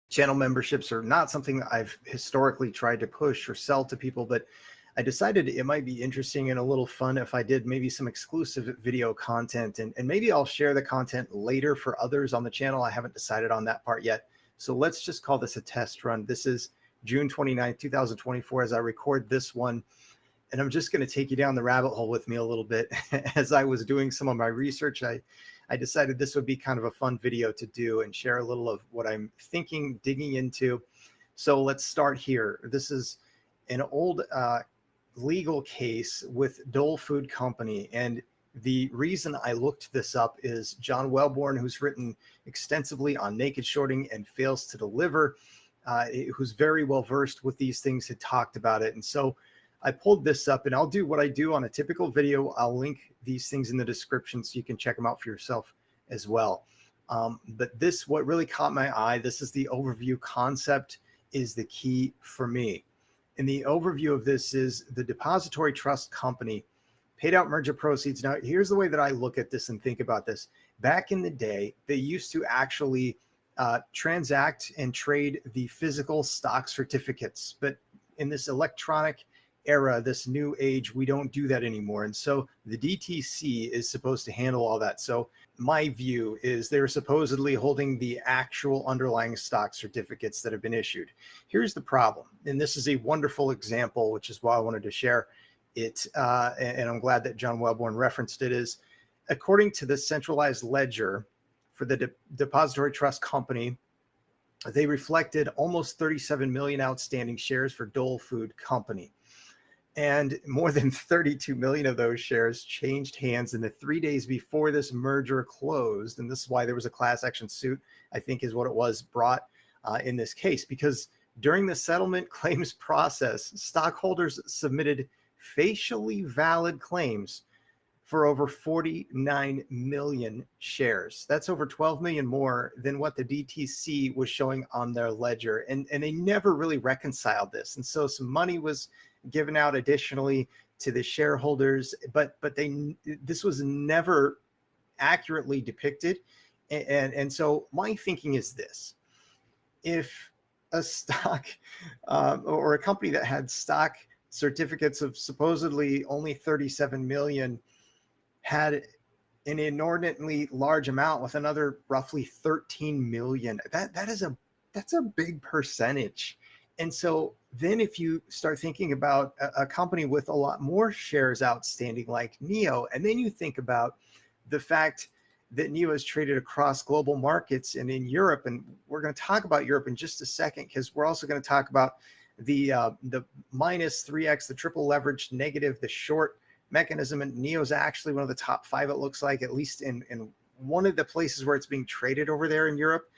Channel memberships are not something that I've historically tried to push or sell to people, but I decided it might be interesting and a little fun if I did maybe some exclusive video content, and maybe I'll share the content later for others on the channel. I haven't decided on that part yet. So let's just call this a test run. This is June 29th, 2024 as I record this one. And I'm just going to take you down the rabbit hole with me a little bit. As I was doing some of my research, I decided this would be kind of a fun video to do and share a little of what I'm thinking, digging into. So let's start here. This is an old legal case with Dole Food Company. And the reason I looked this up is John Welborn, who's written extensively on naked shorting and fails to deliver, who's very well versed with these things, had talked about it. And so I pulled this up, and I'll do what I do on a typical video. I'll link these things in the description so you can check them out for yourself as well. But this, what really caught my eye, this is the overview concept, is the key for me. And the overview of this is the depository trust company paid out merger proceeds. Now, here's the way that I look at this and think about this. Back in the day, they used to actually transact and trade the physical stock certificates. But in this electronic era, this new age, we don't do that anymore. And so the DTC is supposed to handle all that. So my view is they're supposedly holding the actual underlying stock certificates that have been issued. Here's the problem, and this is a wonderful example, which is why I wanted to share it, and I'm glad that John Welborn referenced it, is according to the centralized ledger for the depository trust company, they reflected almost 37 million outstanding shares for Dole Food Company. And more than 32 million of those shares changed hands in the 3 days before this merger closed. And this is why there was a class action suit, I think is what it was, brought in this case, because during the settlement claims process, stockholders submitted facially valid claims for over 49 million shares. That's over 12 million more than what the DTC was showing on their ledger. And they never really reconciled this. And so some money was given out additionally to the shareholders, but this was never accurately depicted. And so my thinking is this: if a stock or a company that had stock certificates of supposedly only 37 million had an inordinately large amount with another roughly 13 million, that's a big percentage. And so then if you start thinking about a company with a lot more shares outstanding like NIO, and then you think about the fact that NIO is traded across global markets and in Europe, and we're going to talk about Europe in just a second, because we're also going to talk about the minus 3x, the triple leverage negative, the short mechanism. And NIO is actually one of the top 5, it looks like, at least in one of the places where it's being traded over there in Europe.